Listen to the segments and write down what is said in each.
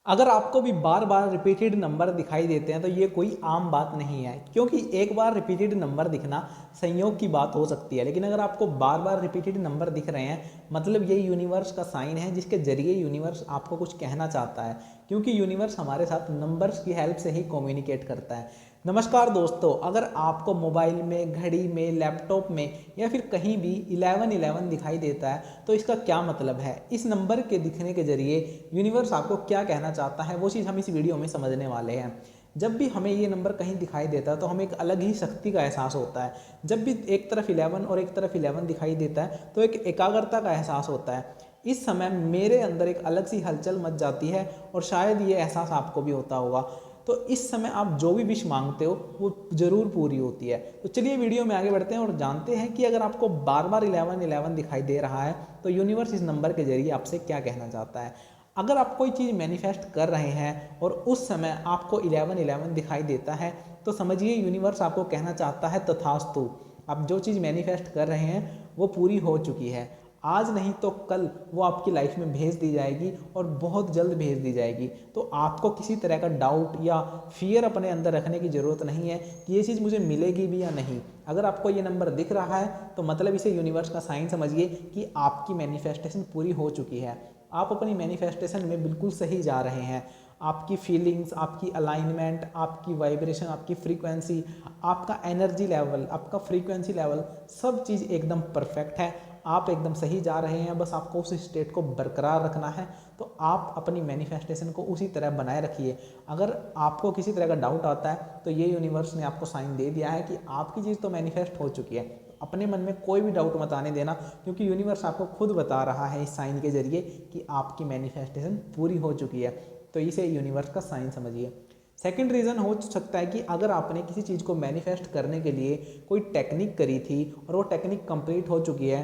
अगर आपको भी बार बार रिपीटेड नंबर दिखाई देते हैं तो ये कोई आम बात नहीं है, क्योंकि एक बार रिपीटेड नंबर दिखना संयोग की बात हो सकती है। लेकिन अगर आपको बार बार रिपीटेड नंबर दिख रहे हैं, मतलब ये यूनिवर्स का साइन है जिसके जरिए यूनिवर्स आपको कुछ कहना चाहता है, क्योंकि यूनिवर्स हमारे साथ नंबर्स की हेल्प से ही कम्युनिकेट करता है। नमस्कार दोस्तों, अगर आपको मोबाइल में, घड़ी में, लैपटॉप में या फिर कहीं भी 1111 दिखाई देता है तो इसका क्या मतलब है, इस नंबर के दिखने के जरिए यूनिवर्स आपको क्या कहना चाहता है, वो चीज़ हम इस वीडियो में समझने वाले हैं। जब भी हमें ये नंबर कहीं दिखाई देता है तो हमें एक अलग ही शक्ति का एहसास होता है। जब भी एक तरफ 11 और एक तरफ 11 दिखाई देता है तो एक एकाग्रता का एहसास होता है। इस समय मेरे अंदर एक अलग सी हलचल मच जाती है और शायद ये एहसास आपको भी होता होगा। तो इस समय आप जो भी विश मांगते हो वो ज़रूर पूरी होती है। तो चलिए वीडियो में आगे बढ़ते हैं और जानते हैं कि अगर आपको बार बार 1111 दिखाई दे रहा है तो यूनिवर्स इस नंबर के जरिए आपसे क्या कहना चाहता है। अगर आप कोई चीज़ मैनिफेस्ट कर रहे हैं और उस समय आपको 1111 दिखाई देता है तो समझिए यूनिवर्स आपको कहना चाहता है तथास्तु। आप जो चीज़ मैनिफेस्ट कर रहे हैं वो पूरी हो चुकी है। आज नहीं तो कल वो आपकी लाइफ में भेज दी जाएगी और बहुत जल्द भेज दी जाएगी। तो आपको किसी तरह का डाउट या फियर अपने अंदर रखने की ज़रूरत नहीं है कि ये चीज़ मुझे मिलेगी भी या नहीं। अगर आपको ये नंबर दिख रहा है तो मतलब इसे यूनिवर्स का साइन समझिए कि आपकी मैनिफेस्टेशन पूरी हो चुकी है। आप अपनी मैनिफेस्टेशन में बिल्कुल सही जा रहे हैं। आपकी फीलिंग्स, आपकी अलाइनमेंट, आपकी वाइब्रेशन, आपकी फ्रीक्वेंसी, आपका एनर्जी लेवल, आपका फ्रीक्वेंसी लेवल, सब चीज़ एकदम परफेक्ट है। आप एकदम सही जा रहे हैं, बस आपको उस स्टेट को बरकरार रखना है। तो आप अपनी मैनिफेस्टेशन को उसी तरह बनाए रखिए। अगर आपको किसी तरह का डाउट आता है तो ये यूनिवर्स ने आपको साइन दे दिया है कि आपकी चीज़ तो मैनिफेस्ट हो चुकी है। अपने मन में कोई भी डाउट मत आने देना, क्योंकि यूनिवर्स आपको खुद बता रहा है इस साइन के जरिए कि आपकी मैनिफेस्टेशन पूरी हो चुकी है। तो इसे यूनिवर्स का साइन समझिए। सेकंड रीज़न हो सकता है कि अगर आपने किसी चीज़ को मैनिफेस्ट करने के लिए कोई टेक्निक करी थी और वो टेक्निक कंप्लीट हो चुकी है,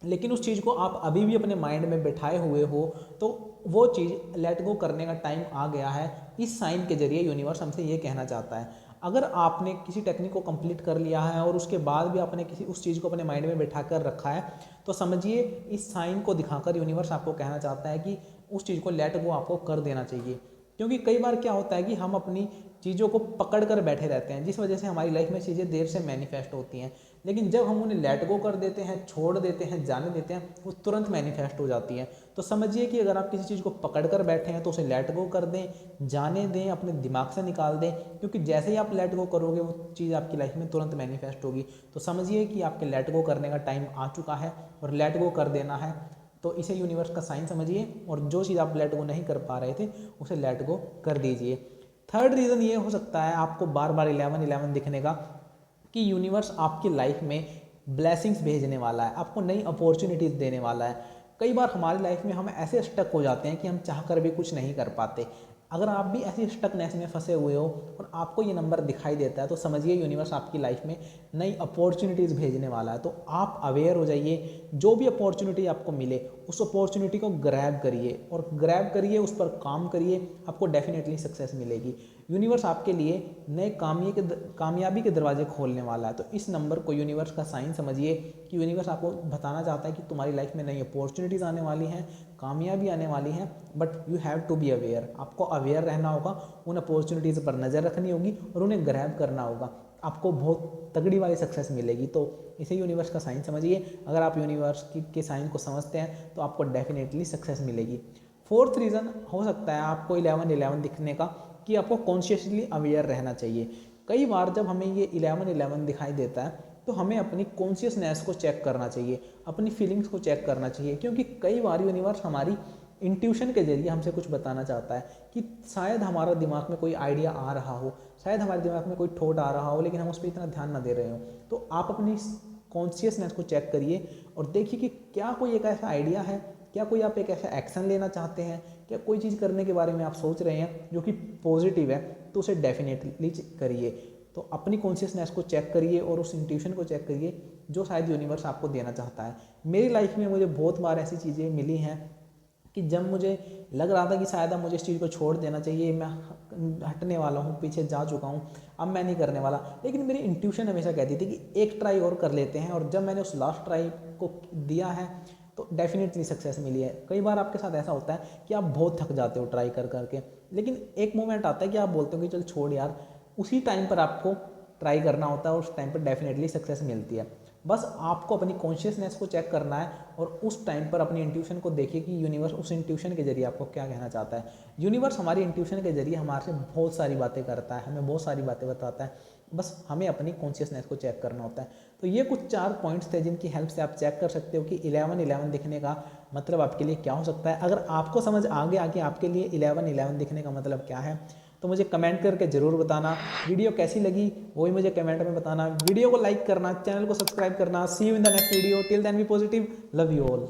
लेकिन उस चीज़ को आप अभी भी अपने माइंड में बिठाए हुए हो, तो वो चीज़ लेट गो करने का टाइम आ गया है। इस साइन के जरिए यूनिवर्स हमसे ये कहना चाहता है। अगर आपने किसी टेक्निक को कंप्लीट कर लिया है और उसके बाद भी आपने किसी उस चीज़ को अपने माइंड में बिठा कर रखा है, तो समझिए इस साइन को दिखाकर यूनिवर्स आपको कहना चाहता है कि उस चीज़ को लेट गो आपको कर देना चाहिए। क्योंकि कई बार क्या होता है कि हम अपनी चीज़ों को पकड़ कर बैठे रहते हैं, जिस वजह से हमारी लाइफ में चीज़ें देर से मैनिफेस्ट होती हैं। लेकिन जब हम उन्हें लेट गो कर देते हैं, छोड़ देते हैं, जाने देते हैं, वो तुरंत मैनिफेस्ट हो जाती हैं। तो समझिए कि अगर आप किसी चीज़ को पकड़ कर बैठे हैं तो उसे लेट गो कर दें, जाने दें, अपने दिमाग से निकाल दें, क्योंकि जैसे ही आप लेट गो करोगे वो चीज़ आपकी लाइफ में तुरंत मैनिफेस्ट होगी। तो समझिए कि आपके लेट गो करने का टाइम आ चुका है और लेट गो कर देना है। तो इसे यूनिवर्स का साइन समझिए और जो चीज़ आप लेट गो नहीं कर पा रहे थे उसे लेट गो कर दीजिए। थर्ड रीज़न ये हो सकता है आपको बार बार 1111 दिखने का, कि यूनिवर्स आपकी लाइफ में ब्लेसिंग्स भेजने वाला है, आपको नई अपॉर्चुनिटीज़ देने वाला है। कई बार हमारी लाइफ में हम ऐसे स्टक हो जाते हैं कि हम चाह कर भी कुछ नहीं कर पाते। अगर आप भी ऐसी स्टकनेस में फंसे हुए हो और आपको ये नंबर दिखाई देता है तो समझिए यूनिवर्स आपकी लाइफ में नई अपॉर्चुनिटीज़ भेजने वाला है। तो आप अवेयर हो जाइए, जो भी अपॉर्चुनिटी आपको मिले उस अपॉर्चुनिटी को ग्रैब करिए और ग्रैब करिए, उस पर काम करिए, आपको डेफिनेटली सक्सेस मिलेगी। यूनिवर्स आपके लिए नए कामयाबी के दरवाजे खोलने वाला है। तो इस नंबर को यूनिवर्स का साइन समझिए कि यूनिवर्स आपको बताना चाहता है कि तुम्हारी लाइफ में नई अपॉर्चुनिटीज़ आने वाली हैं, कामयाबी आने वाली हैं, but you have to be aware. आपको अवेयर रहना होगा, उन अपॉर्चुनिटीज़ पर नज़र रखनी होगी और उन्हें ग्रैब करना होगा। आपको बहुत तगड़ी वाली सक्सेस मिलेगी। तो इसे यूनिवर्स का साइन समझिए। अगर आप यूनिवर्स के साइन को समझते हैं तो आपको डेफिनेटली सक्सेस मिलेगी। फोर्थ रीज़न हो सकता है आपको 1111 दिखने का, कि आपको कॉन्शियसली अवेयर रहना चाहिए। कई बार जब हमें ये 1111 दिखाई देता है तो हमें अपनी कॉन्शियसनेस को चेक करना चाहिए, अपनी फीलिंग्स को चेक करना चाहिए, क्योंकि कई बार यूनिवर्स हमारी इंट्यूशन के जरिए हमसे कुछ बताना चाहता है कि शायद हमारा दिमाग में कोई आइडिया आ रहा हो, शायद हमारे दिमाग में कोई थॉट आ रहा हो, लेकिन हम उस पर इतना ध्यान ना दे रहे हो। तो आप अपनी कॉन्शियसनेस को चेक करिए और देखिए कि क्या कोई एक ऐसा आइडिया है, क्या कोई आप एक ऐसा एक्शन लेना चाहते हैं, क्या कोई चीज़ करने के बारे में आप सोच रहे हैं जो कि पॉजिटिव है, तो उसे डेफिनेटली करिए। तो अपनी कॉन्शियसनेस को चेक करिए और उस इंट्यूशन को चेक करिए जो शायद यूनिवर्स आपको देना चाहता है। मेरी लाइफ में मुझे बहुत बार ऐसी चीज़ें मिली हैं कि जब मुझे लग रहा था कि शायद अब मुझे इस चीज़ को छोड़ देना चाहिए, मैं हटने वाला हूँ, पीछे जा चुका हूँ, अब मैं नहीं करने वाला, लेकिन मेरी इंट्यूशन हमेशा कहती थी कि एक ट्राई और कर लेते हैं। और जब मैंने उस लास्ट ट्राई को दिया है तो डेफिनेटली सक्सेस मिली है। कई बार आपके साथ ऐसा होता है कि आप बहुत थक जाते हो ट्राई कर करके, लेकिन एक मोमेंट आता है कि आप बोलते हो कि चल छोड़ यार, उसी टाइम पर आपको ट्राई करना होता है और उस टाइम पर डेफिनेटली सक्सेस मिलती है। बस आपको अपनी कॉन्शियसनेस को चेक करना है और उस टाइम पर अपनी इंट्यूशन को देखिए कि यूनिवर्स उस इंट्यूशन के जरिए आपको क्या कहना चाहता है। यूनिवर्स हमारी इंट्यूशन के जरिए हमारे से बहुत सारी बातें करता है, हमें बहुत सारी बातें बताता है, बस हमें अपनी कॉन्शियसनेस को चेक करना होता है। तो ये कुछ 4 पॉइंट्स थे जिनकी हेल्प से आप चेक कर सकते हो कि 11-11 दिखने का मतलब आपके लिए क्या हो सकता है। अगर आपको समझ आ गया कि आपके लिए 11-11 दिखने का मतलब क्या है तो मुझे कमेंट करके ज़रूर बताना। वीडियो कैसी लगी वो भी मुझे कमेंट में बताना। वीडियो को लाइक करना, चैनल को सब्सक्राइब करना। See you in the next video, till then be positive, love you all.